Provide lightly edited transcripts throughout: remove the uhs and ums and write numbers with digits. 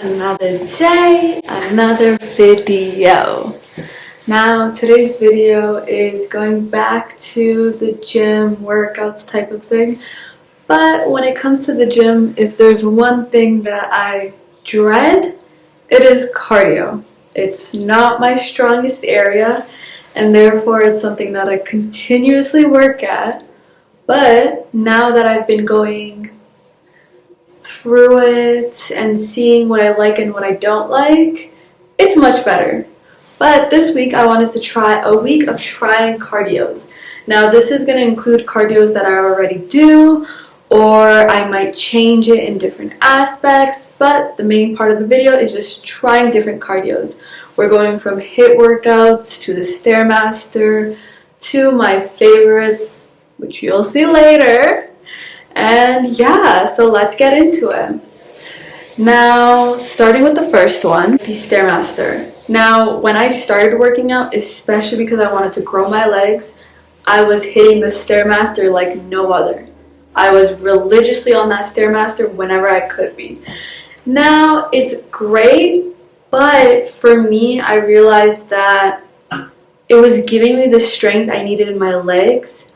Another day, another video. Now today's video is going back to the gym workouts type of thing, but when it comes to the gym, if there's one thing that I dread, it is cardio. It's not my strongest area, and therefore it's something that I continuously work at. But now that I've been going through it and seeing what I like and what I don't like, it's much better. But this week I wanted to try a week of trying cardios. Now this is going to include cardios that I already do, or I might change it in different aspects, but the main part of the video is just trying different cardios. We're going from HIIT workouts to the Stairmaster to my favorite, which you'll see later. And yeah, so let's get into it. Now, starting with the first one, the Stairmaster. Now, when I started working out, especially because I wanted to grow my legs, I was hitting the Stairmaster like no other. I was religiously on that Stairmaster whenever I could be. Now, it's great, but for me, I realized that it was giving me the strength I needed in my legs,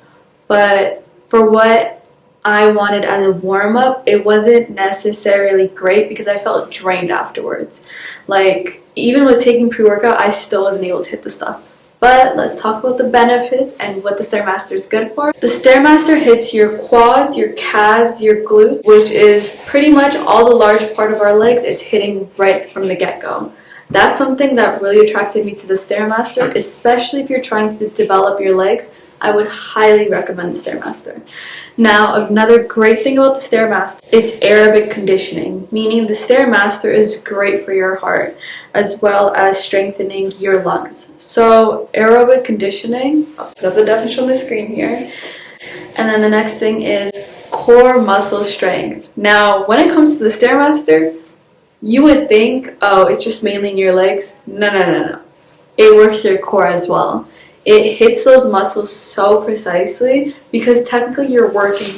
but for what I wanted as a warm-up, it wasn't necessarily great because I felt drained afterwards. Like, even with taking pre-workout, I still wasn't able to hit the stuff. But let's talk about the benefits and what the Stairmaster is good for. The Stairmaster hits your quads, your calves, your glutes, which is pretty much all the large part of our legs. It's hitting right from the get-go. That's something that really attracted me to the Stairmaster, especially if you're trying to develop your legs. I would highly recommend the Stairmaster. Now, another great thing about the Stairmaster, it's aerobic conditioning, meaning the Stairmaster is great for your heart as well as strengthening your lungs. So, aerobic conditioning, I'll put up the definition on the screen here. And then the next thing is core muscle strength. Now, when it comes to the Stairmaster, you would think, oh, it's just mainly in your legs. No. It works your core as well. It hits those muscles so precisely because technically you're working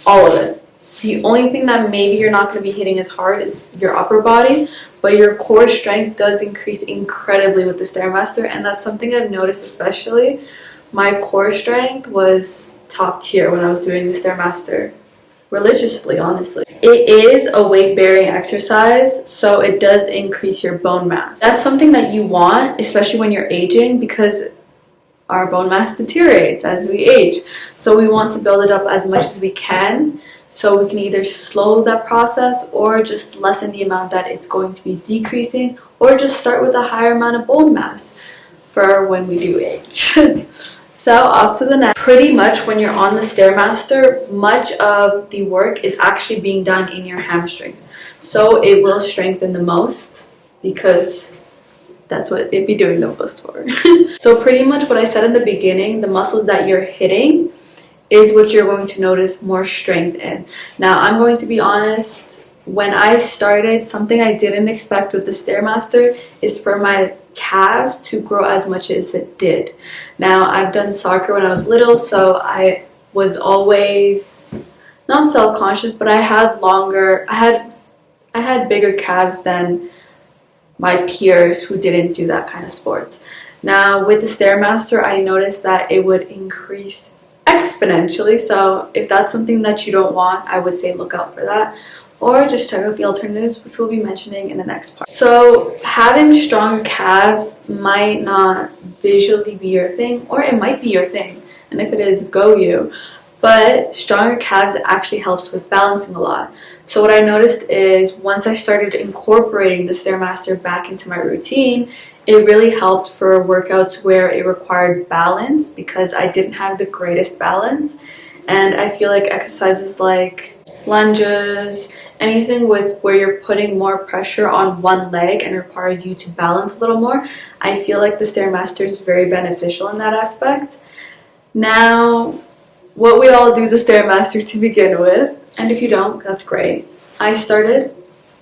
all of it. The only thing that maybe you're not going to be hitting as hard is your upper body, but your core strength does increase incredibly with the Stairmaster, and that's something I've noticed especially. My core strength was top tier when I was doing the Stairmaster religiously, honestly. It is a weight-bearing exercise, so it does increase your bone mass. That's something that you want, especially when you're aging, because our bone mass deteriorates as we age. So we want to build it up as much as we can, so we can either slow that process or just lessen the amount that it's going to be decreasing, or just start with a higher amount of bone mass for when we do age. So off to the next. Pretty much when you're on the Stairmaster, much of the work is actually being done in your hamstrings. So it will strengthen the most because that's what it'd be doing the most for. So pretty much what I said in the beginning, the muscles that you're hitting is what you're going to notice more strength in. Now I'm going to be honest, when I started, something I didn't expect with the Stairmaster is for my calves to grow as much as it did. Now I've done soccer when I was little, so I was always not self-conscious, but I had bigger calves than my peers who didn't do that kind of sports. Now with the Stairmaster, I noticed that it would increase exponentially, so if that's something that you don't want, I would say look out for that, or just check out the alternatives, which we'll be mentioning in the next part. So having stronger calves might not visually be your thing, or it might be your thing, and if it is, go you. But stronger calves actually helps with balancing a lot. So what I noticed is once I started incorporating the Stairmaster back into my routine, it really helped for workouts where it required balance because I didn't have the greatest balance. And I feel like exercises like lunges, anything with where you're putting more pressure on one leg and requires you to balance a little more, I feel like the Stairmaster is very beneficial in that aspect. Now, what we all do the Stairmaster to begin with, and if you don't, that's great. I started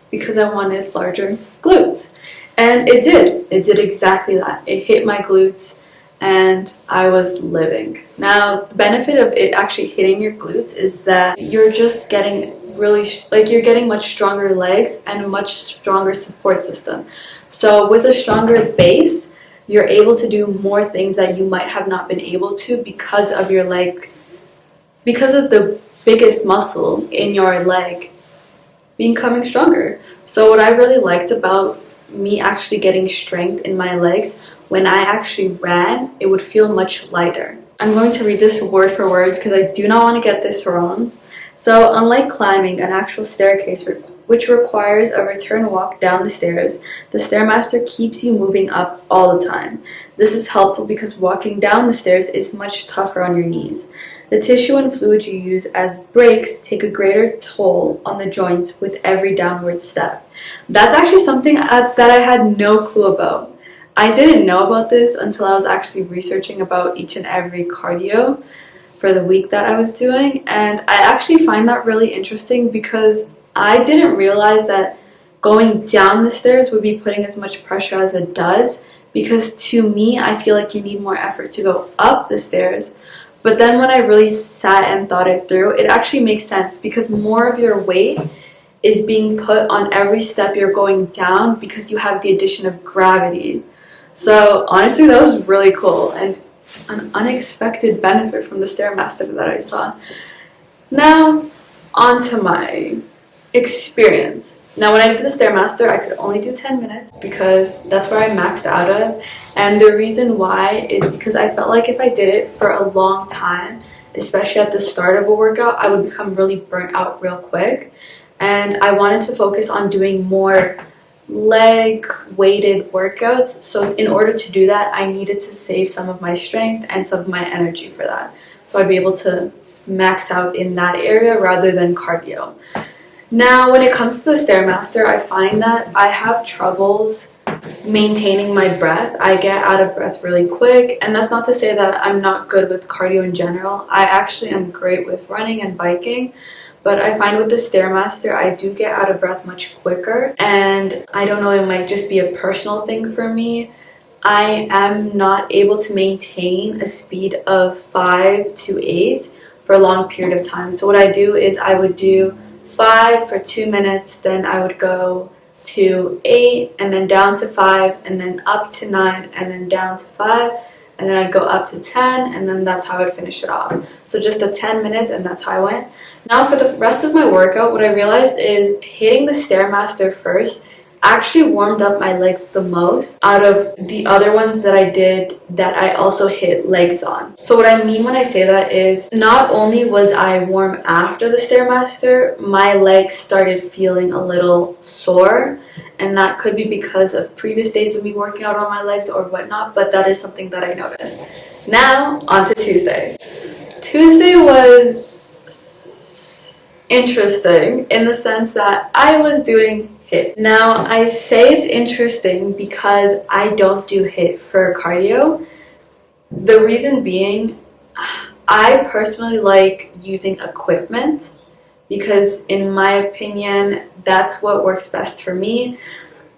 because I wanted larger glutes, and it did exactly that. It hit my glutes, and I was living. Now, the benefit of it actually hitting your glutes is that you're just getting you're getting much stronger legs and a much stronger support system. So with a stronger base, you're able to do more things that you might have not been able to because of your leg, because of the biggest muscle in your leg becoming stronger. So what I really liked about me actually getting strength in my legs, when I actually ran, it would feel much lighter. I'm going to read this word for word because I do not want to get this wrong. So, unlike climbing an actual staircase, which requires a return walk down the stairs, the Stairmaster keeps you moving up all the time. This is helpful because walking down the stairs is much tougher on your knees. The tissue and fluid you use as brakes take a greater toll on the joints with every downward step. That's actually something that I had no clue about. I didn't know about this until I was actually researching about each and every cardio for the week that I was doing, and I actually find that really interesting because I didn't realize that going down the stairs would be putting as much pressure as it does, because to me, I feel like you need more effort to go up the stairs. But then when I really sat and thought it through, it actually makes sense because more of your weight is being put on every step you're going down because you have the addition of gravity. So honestly, that was really cool and an unexpected benefit from the Stairmaster that I saw. Now, on to my experience. Now, when I did the Stairmaster, I could only do 10 minutes because that's where I maxed out of. And the reason why is because I felt like if I did it for a long time, especially at the start of a workout, I would become really burnt out real quick. And I wanted to focus on doing more leg weighted workouts. So in order to do that, I needed to save some of my strength and some of my energy for that. So I'd be able to max out in that area rather than cardio. Now, when it comes to the Stairmaster, I find that I have troubles maintaining my breath. I get out of breath really quick, and that's not to say that I'm not good with cardio in general. I actually am great with running and biking, but I find with the Stairmaster, I do get out of breath much quicker, and I don't know, it might just be a personal thing for me. I am not able to maintain a speed of 5 to 8 for a long period of time. So what I do is I would do 5 for 2 minutes, then I would go to 8 and then down to 5 and then up to 9 and then down to 5 and then I'd go up to 10 and then that's how I'd finish it off. So just a 10 minutes and that's how I went. Now for the rest of my workout, what I realized is hitting the Stairmaster first actually warmed up my legs the most out of the other ones that I did that I also hit legs on. So what I mean when I say that is not only was I warm after the Stairmaster, my legs started feeling a little sore, and that could be because of previous days of me working out on my legs or whatnot, but that is something that I noticed. Now on to Tuesday. Tuesday was interesting in the sense that I was doing HIIT. Now, I say it's interesting because I don't do HIIT for cardio. The reason being, I personally like using equipment because in my opinion, that's what works best for me.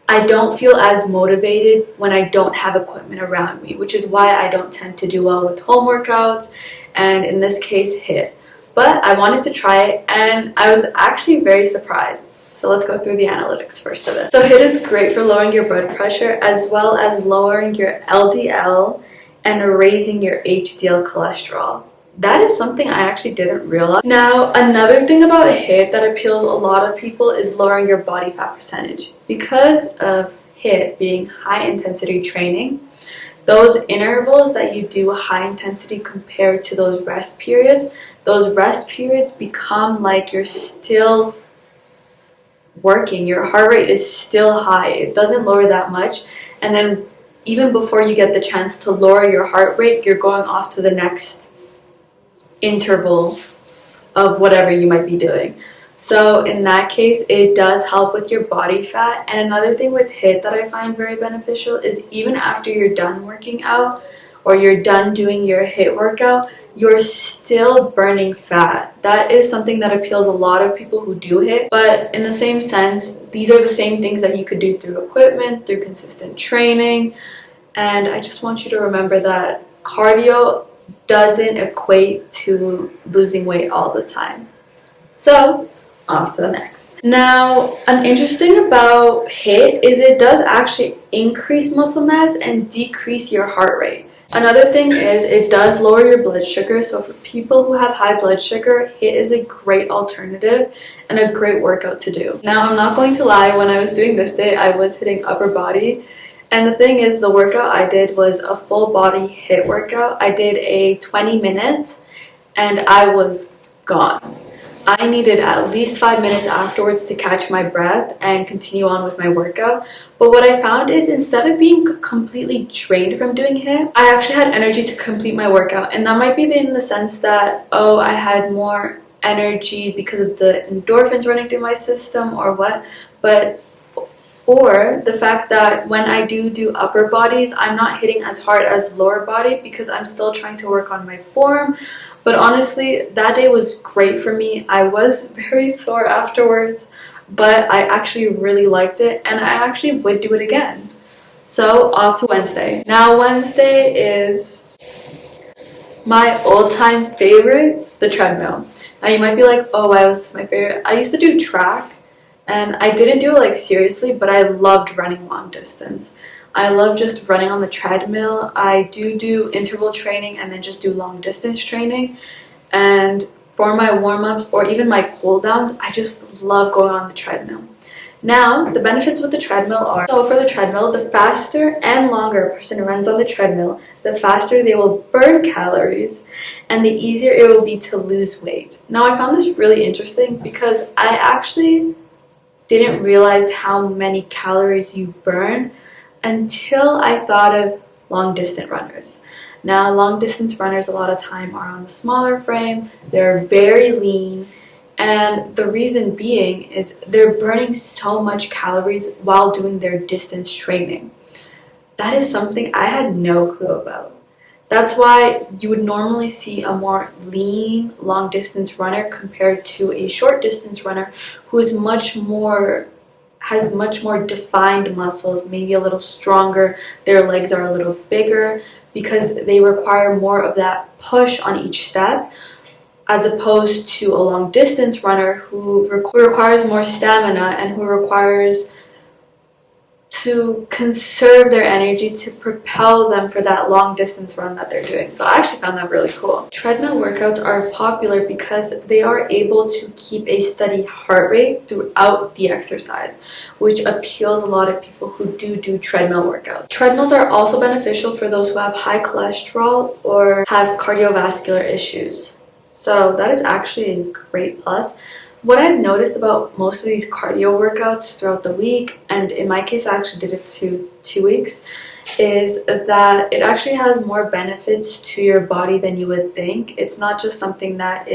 I don't feel as motivated when I don't have equipment around me, which is why I don't tend to do well with home workouts and in this case, HIIT. But I wanted to try it and I was actually very surprised. So let's go through the analytics first of it. So HIIT is great for lowering your blood pressure as well as lowering your LDL and raising your HDL cholesterol. That is something I actually didn't realize. Now, another thing about HIIT that appeals a lot of people is lowering your body fat percentage. Because of HIIT being high intensity training, those intervals that you do high intensity compared to those rest periods become like you're still working. Your heart rate is still high. It doesn't lower that much. And then even before you get the chance to lower your heart rate, you're going off to the next interval of whatever you might be doing. So in that case, it does help with your body fat. And another thing with HIIT that I find very beneficial is even after you're done working out or you're done doing your HIIT workout, you're still burning fat. That is something that appeals a lot of people who do HIIT. But in the same sense, these are the same things that you could do through equipment, through consistent training. And I just want you to remember that cardio doesn't equate to losing weight all the time. So, on to the next. Now, an interesting about HIIT is it does actually increase muscle mass and decrease your heart rate. Another thing is it does lower your blood sugar, so for people who have high blood sugar, HIIT is a great alternative and a great workout to do. Now, I'm not going to lie, when I was doing this day, I was hitting upper body. And the thing is, the workout I did was a full body HIIT workout. I did a 20 minutes and I was gone. I needed at least 5 minutes afterwards to catch my breath and continue on with my workout. But what I found is instead of being completely drained from doing HIIT, I actually had energy to complete my workout. And that might be in the sense that, oh, I had more energy because of the endorphins running through my system or what. Or the fact that when I do upper bodies, I'm not hitting as hard as lower body because I'm still trying to work on my form. But honestly, that day was great for me. I was very sore afterwards, but I actually really liked it and I actually would do it again. So off to Wednesday. Now Wednesday is my all-time favorite, the treadmill. Now you might be like, oh, why was this my favorite? I used to do track and I didn't do it like seriously, but I loved running long distance. I love just running on the treadmill. I do interval training and then just do long distance training. And for my warm-ups or even my cool downs, I just love going on the treadmill. Now, the benefits with the treadmill are, so for the treadmill, the faster and longer a person runs on the treadmill, the faster they will burn calories and the easier it will be to lose weight. Now, I found this really interesting because I actually didn't realize how many calories you burn until I thought of long distance runners. Now, long distance runners a lot of time are on the smaller frame, they're very lean, and the reason being is they're burning so much calories while doing their distance training. That is something I had no clue about. That's why you would normally see a more lean long distance runner compared to a short distance runner who is has much more defined muscles, maybe a little stronger, their legs are a little bigger because they require more of that push on each step, as opposed to a long distance runner who requires more stamina and who requires to conserve their energy to propel them for that long distance run that they're doing. So I actually found that really cool. Treadmill workouts are popular because they are able to keep a steady heart rate throughout the exercise, which appeals a lot of people who do treadmill workouts. Treadmills are also beneficial for those who have high cholesterol or have cardiovascular issues. So that is actually a great plus. What I've noticed about most of these cardio workouts throughout the week, and in my case I actually did it to 2 weeks, is that it actually has more benefits to your body than you would think. It's not just something that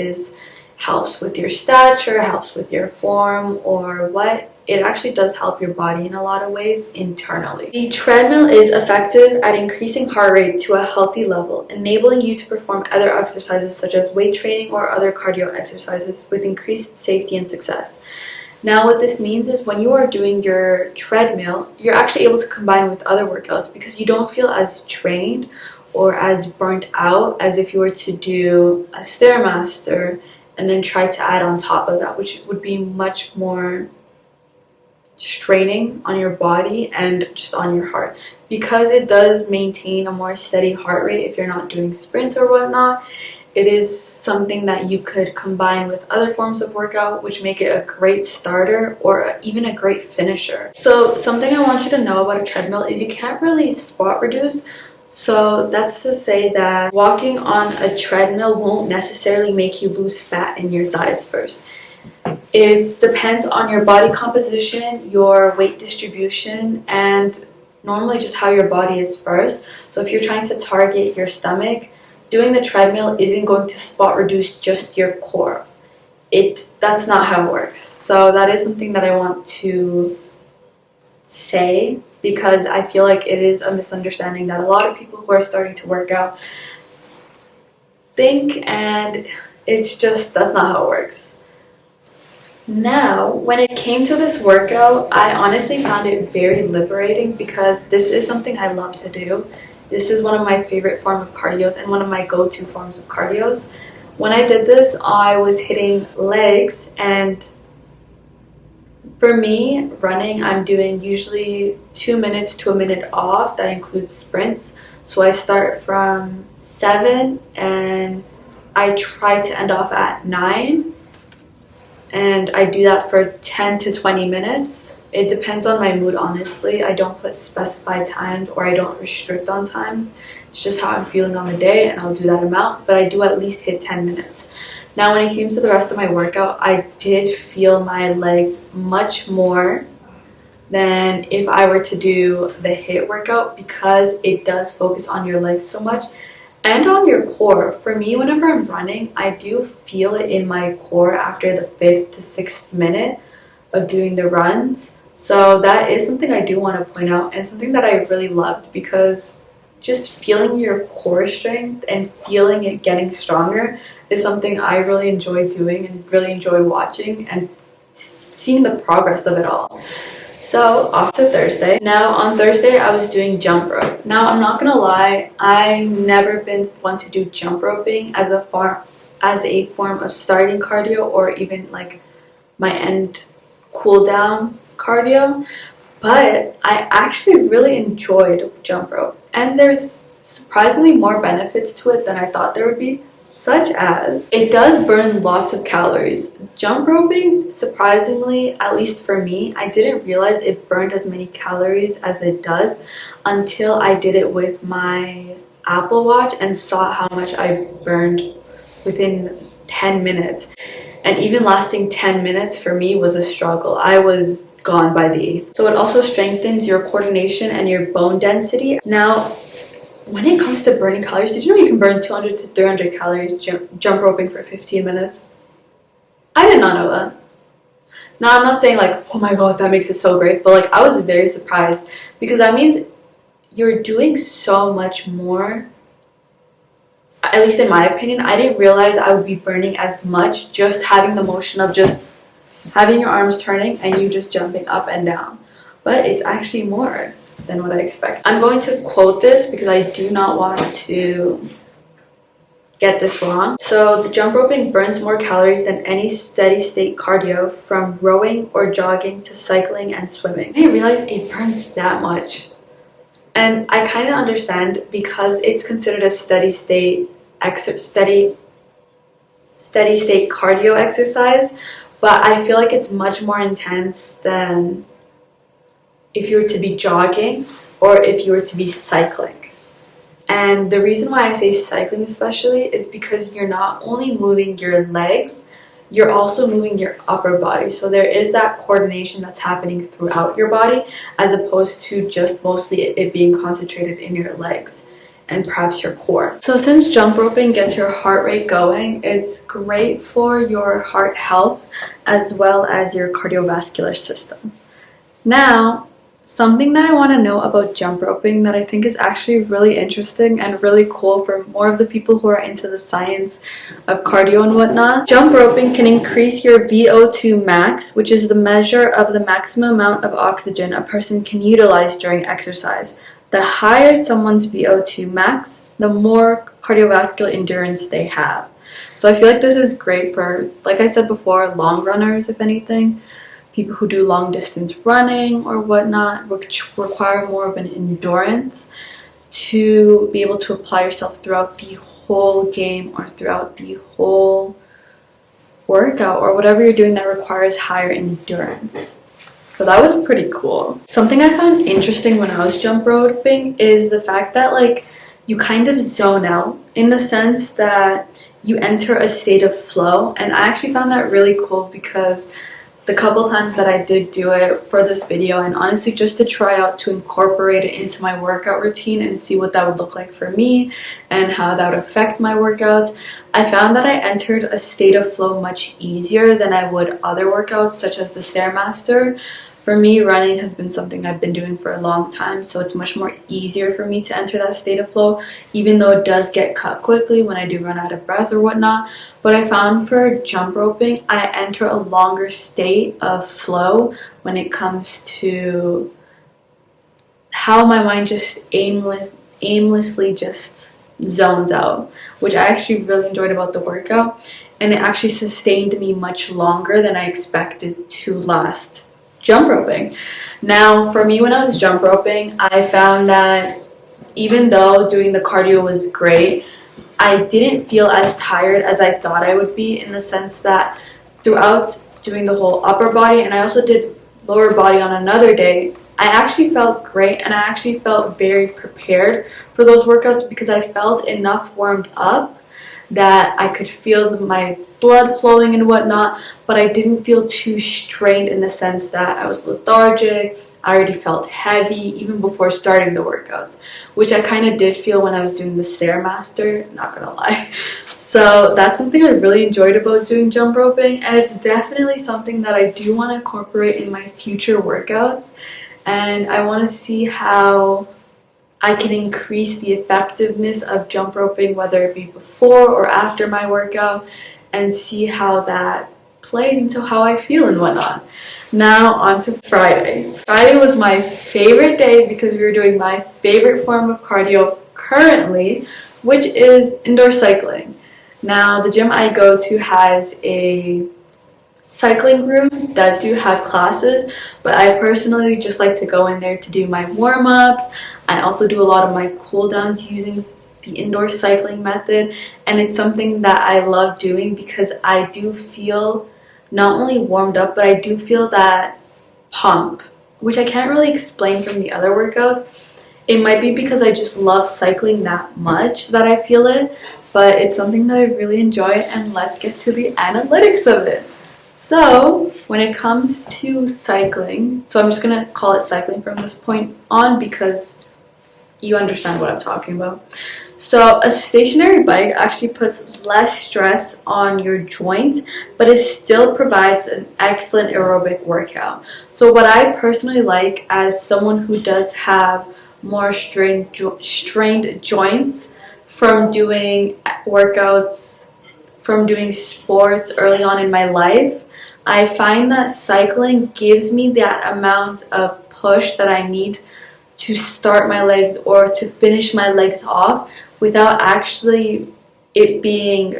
helps with your stature, helps with your form, or what. It actually does help your body in a lot of ways internally. The treadmill is effective at increasing heart rate to a healthy level, enabling you to perform other exercises such as weight training or other cardio exercises with increased safety and success. Now what this means is when you are doing your treadmill, you're actually able to combine with other workouts because you don't feel as drained or as burnt out as if you were to do a Stairmaster and then try to add on top of that, which would be much more straining on your body and just on your heart, because it does maintain a more steady heart rate if you're not doing sprints or whatnot. It is something that you could combine with other forms of workout, which make it a great starter or even a great finisher. So something I want you to know about a treadmill is you can't really spot reduce. So that's to say that walking on a treadmill won't necessarily make you lose fat in your thighs first. It depends on your body composition, your weight distribution, and normally just how your body is first. So if you're trying to target your stomach, doing the treadmill isn't going to spot reduce just your core. That's not how it works. So that is something that I want to say, because I feel like it is a misunderstanding that a lot of people who are starting to work out think, and that's not how it works. Now, when it came to this workout, I honestly found it very liberating because this is something I love to do. This is one of my favorite form of cardios and one of my go-to forms of cardios. When I did this, I was hitting legs, and for me, running, I'm doing usually 2 minutes to a minute off. That includes sprints. So I start from 7 and I try to end off at 9. And I do that for 10 to 20 minutes. It depends on my mood, honestly. I don't put specified times, or I don't restrict on times. It's just how I'm feeling on the day, and I'll do that amount. But I do at least hit 10 minutes. Now, when it came to the rest of my workout, I did feel my legs much more than if I were to do the HIIT workout, because it does focus on your legs so much and on your core. For me, whenever I'm running, I do feel it in my core after the 5th to 6th minute of doing the runs. So that is something I do want to point out, and something that I really loved, because just feeling your core strength and feeling it getting stronger is something I really enjoy doing and really enjoy watching and seeing the progress of it all. So off to Thursday. Now on Thursday I was doing jump rope. Now I'm not gonna lie, I've never been one to do jump roping as a form of starting cardio, or even like my end cool down cardio, but I actually really enjoyed jump rope, and there's surprisingly more benefits to it than I thought there would be, such as it does burn lots of calories. Jump roping, surprisingly, at least for me, I didn't realize it burned as many calories as it does until I did it with my Apple Watch and saw how much I burned within 10 minutes. And even lasting 10 minutes for me was a struggle. I was gone by the 8th. So it also strengthens your coordination and your bone density. Now, when it comes to burning calories, did you know you can burn 200 to 300 calories jump roping for 15 minutes? I did not know that. Now, I'm not saying like, oh my god, that makes it so great, but like, I was very surprised, because that means you're doing so much more. At least in my opinion, I didn't realize I would be burning as much just having the motion of just having your arms turning and you just jumping up and down. But it's actually more than what I expect. I'm going to quote this because I do not want to get this wrong. So the jump roping burns more calories than any steady state cardio, from rowing or jogging to cycling and swimming. I didn't realize it burns that much. And I kind of understand, because it's considered a steady state cardio exercise, but I feel like it's much more intense than if you were to be jogging or if you were to be cycling. And the reason why I say cycling especially is because you're not only moving your legs, you're also moving your upper body. So there is that coordination that's happening throughout your body, as opposed to just mostly it being concentrated in your legs and perhaps your core. So since jump roping gets your heart rate going, it's great for your heart health as well as your cardiovascular system. Now, something that I want to know about jump roping that I think is actually really interesting and really cool for more of the people who are into the science of cardio and whatnot. Jump roping can increase your VO2 max, which is the measure of the maximum amount of oxygen a person can utilize during exercise. The higher someone's VO2 max, the more cardiovascular endurance they have. So I feel like this is great for, like I said before, long runners, if anything. People who do long distance running or whatnot, which require more of an endurance to be able to apply yourself throughout the whole game or throughout the whole workout, or whatever you're doing that requires higher endurance. So that was pretty cool. Something I found interesting when I was jump roping is the fact that like you kind of zone out, in the sense that you enter a state of flow. And I actually found that really cool, because the couple times that I did do it for this video, and honestly just to try out to incorporate it into my workout routine and see what that would look like for me and how that would affect my workouts, I found that I entered a state of flow much easier than I would other workouts, such as the Stairmaster. For me, running has been something I've been doing for a long time, so it's much more easier for me to enter that state of flow, even though it does get cut quickly when I do run out of breath or whatnot. But I found for jump roping, I enter a longer state of flow when it comes to how my mind just aimlessly just zones out, which I actually really enjoyed about the workout, and it actually sustained me much longer than I expected to last jump roping. Now, for me, when I was jump roping, I found that even though doing the cardio was great, I didn't feel as tired as I thought I would be, in the sense that throughout doing the whole upper body, and I also did lower body on another day, I actually felt great, and I actually felt very prepared for those workouts because I felt enough warmed up that I could feel my blood flowing and whatnot, but I didn't feel too strained in the sense that I was lethargic. I already felt heavy even before starting the workouts, which I kind of did feel when I was doing the Stairmaster, not gonna lie. So that's something I really enjoyed about doing jump roping, and it's definitely something that I do want to incorporate in my future workouts, and I want to see how I can increase the effectiveness of jump roping, whether it be before or after my workout, and see how that plays into how I feel and whatnot. Now on to Friday. Friday was my favorite day because we were doing my favorite form of cardio currently, which is indoor cycling. Now the gym I go to has a cycling room that do have classes, but I personally just like to go in there to do my warm-ups. I also do a lot of my cool downs using the indoor cycling method, and it's something that I love doing because I do feel not only warmed up, but I do feel that pump, which I can't really explain from the other workouts. It might be because I just love cycling that much that I feel it, but it's something that I really enjoy, and let's get to the analytics of it. So when it comes to cycling, so I'm just going to call it cycling from this point on because you understand what I'm talking about. So a stationary bike actually puts less stress on your joints, but it still provides an excellent aerobic workout. So what I personally like, as someone who does have more strained joints from doing workouts, from doing sports early on in my life, I find that cycling gives me that amount of push that I need to start my legs or to finish my legs off without actually it being,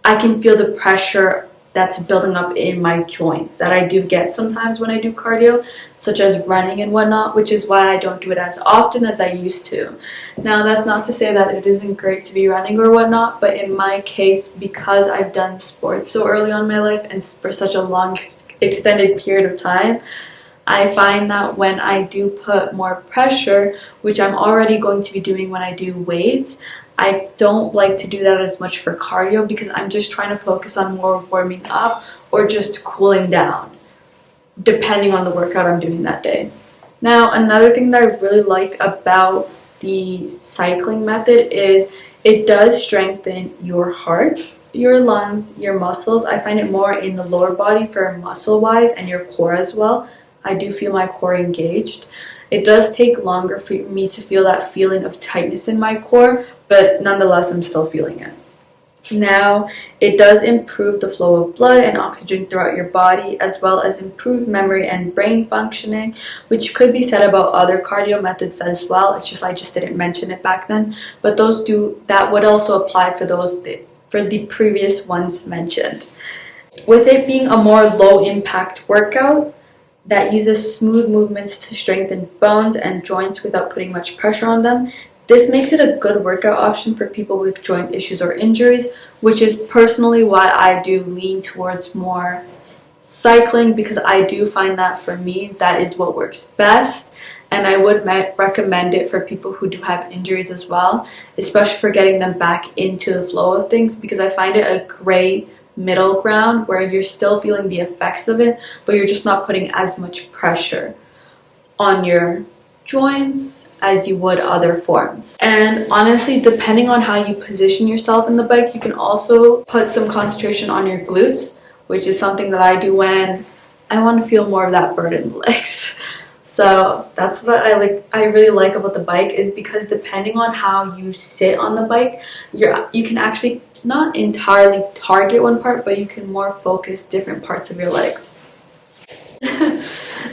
I can feel the pressure that's building up in my joints that I do get sometimes when I do cardio, such as running and whatnot, which is why I don't do it as often as I used to. Now, that's not to say that it isn't great to be running or whatnot, but in my case, because I've done sports so early on in my life and for such a long extended period of time, I find that when I do put more pressure, which I'm already going to be doing when I do weights, I don't like to do that as much for cardio because I'm just trying to focus on more warming up or just cooling down, depending on the workout I'm doing that day. Now, another thing that I really like about the cycling method is it does strengthen your heart, your lungs, your muscles. I find it more in the lower body for muscle-wise, and your core as well. I do feel my core engaged. It does take longer for me to feel that feeling of tightness in my core, but nonetheless, I'm still feeling it. Now, it does improve the flow of blood and oxygen throughout your body, as well as improve memory and brain functioning, which could be said about other cardio methods as well. It's just I just didn't mention it back then, but that would also apply for the previous ones mentioned. With it being a more low impact workout that uses smooth movements to strengthen bones and joints without putting much pressure on them, this makes it a good workout option for people with joint issues or injuries, which is personally why I do lean towards more cycling, because I do find that for me, that is what works best. And I would recommend it for people who do have injuries as well, especially for getting them back into the flow of things, because I find it a great middle ground where you're still feeling the effects of it, but you're just not putting as much pressure on your joints as you would other forms. And honestly, depending on how you position yourself in the bike, you can also put some concentration on your glutes, which is something that I do when I want to feel more of that burden in the legs. So that's what I really like about the bike, is because depending on how you sit on the bike, you can actually not entirely target one part, but you can more focus different parts of your legs.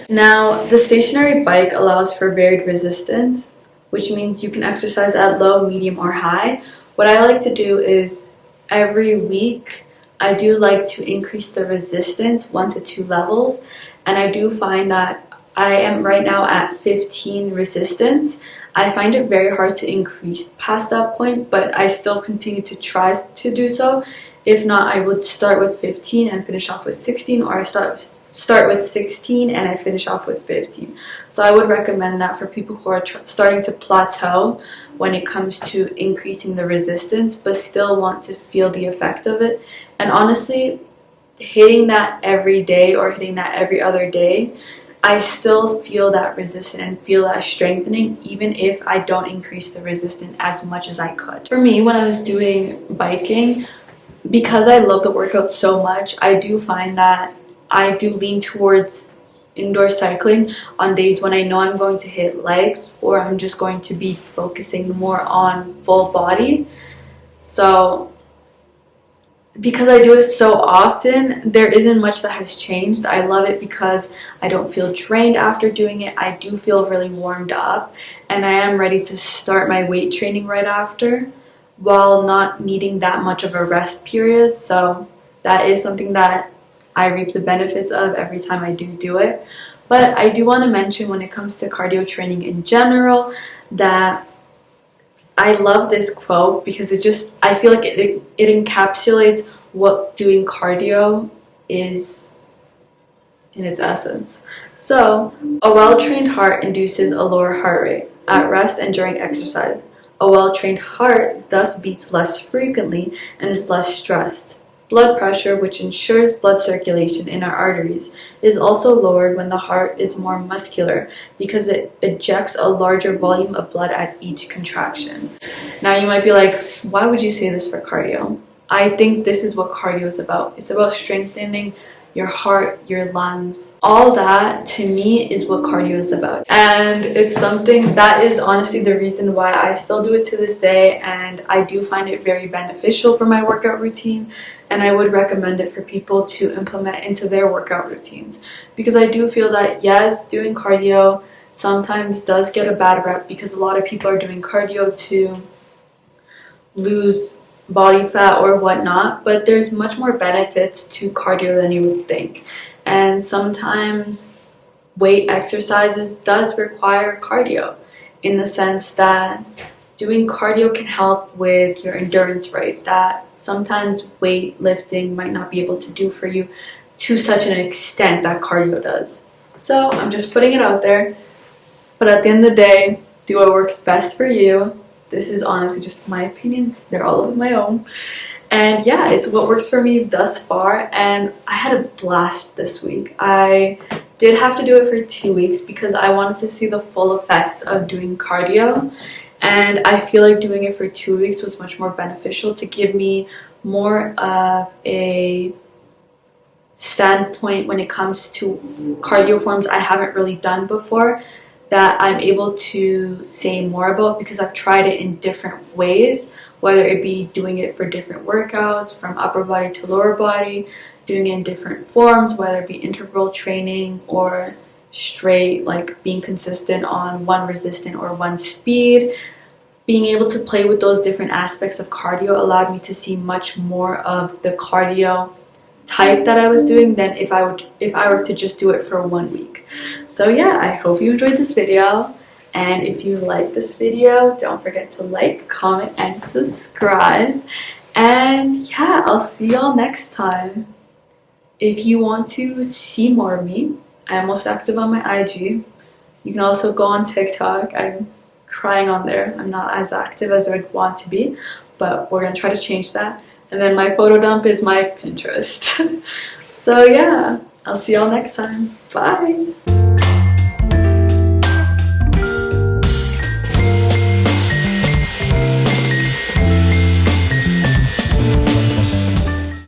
Now, the stationary bike allows for varied resistance, which means you can exercise at low, medium, or high. What I like to do is every week I do like to increase the resistance 1 to 2 levels, and I do find that I am right now at 15 resistance. I find it very hard to increase past that point, but I still continue to try to do so. If not, I would start with 15 and finish off with 16, or I start with 16 and I finish off with 15. So I would recommend that for people who are starting to plateau when it comes to increasing the resistance, but still want to feel the effect of it. And honestly, hitting that every day or hitting that every other day, I still feel that resistance and feel that strengthening, even if I don't increase the resistance as much as I could. For me, when I was doing biking, because I love the workout so much, I do find that I do lean towards indoor cycling on days when I know I'm going to hit legs, or I'm just going to be focusing more on full body. So because I do it so often, there isn't much that has changed. I love it because I don't feel drained after doing it. I do feel really warmed up, and I am ready to start my weight training right after while not needing that much of a rest period. So that is something that I reap the benefits of every time I do it. But I do want to mention, when it comes to cardio training in general, that I love this quote because I feel like it encapsulates what doing cardio is in its essence. So, a well-trained heart induces a lower heart rate at rest and during exercise. A well-trained heart thus beats less frequently and is less stressed. Blood pressure, which ensures blood circulation in our arteries, is also lowered when the heart is more muscular because it ejects a larger volume of blood at each contraction. Now you might be like, why would you say this for cardio? I think this is what cardio is about. It's about strengthening your heart, your lungs. All that, to me, is what cardio is about. And it's something that is honestly the reason why I still do it to this day, and I do find it very beneficial for my workout routine, and I would recommend it for people to implement into their workout routines. Because I do feel that, yes, doing cardio sometimes does get a bad rep because a lot of people are doing cardio to lose body fat or whatnot, but there's much more benefits to cardio than you would think. And sometimes weight exercises does require cardio, in the sense that doing cardio can help with your endurance rate that sometimes weightlifting might not be able to do for you to such an extent that cardio does. So I'm just putting it out there, but at the end of the day, do what works best for you. This is honestly just my opinions. They're all of my own. And yeah, it's what works for me thus far. And I had a blast this week. I did have to do it for 2 weeks because I wanted to see the full effects of doing cardio. And I feel like doing it for 2 weeks was much more beneficial to give me more of a standpoint when it comes to cardio forms I haven't really done before, that I'm able to say more about because I've tried it in different ways, whether it be doing it for different workouts, from upper body to lower body, doing it in different forms, whether it be interval training or straight, like being consistent on one resistant or one speed. Being able to play with those different aspects of cardio allowed me to see much more of the cardio type that I was doing than if I were to just do it for 1 week. So yeah, I hope you enjoyed this video, and if you like this video, don't forget to like, comment, and subscribe. And yeah, I'll see y'all next time. If you want to see more of me, I'm most active on my IG. You can also go on TikTok. I'm trying on there. I'm not as active as I'd want to be, but we're gonna try to change that. And then my photo dump is my Pinterest. So yeah, I'll see y'all next time. Bye!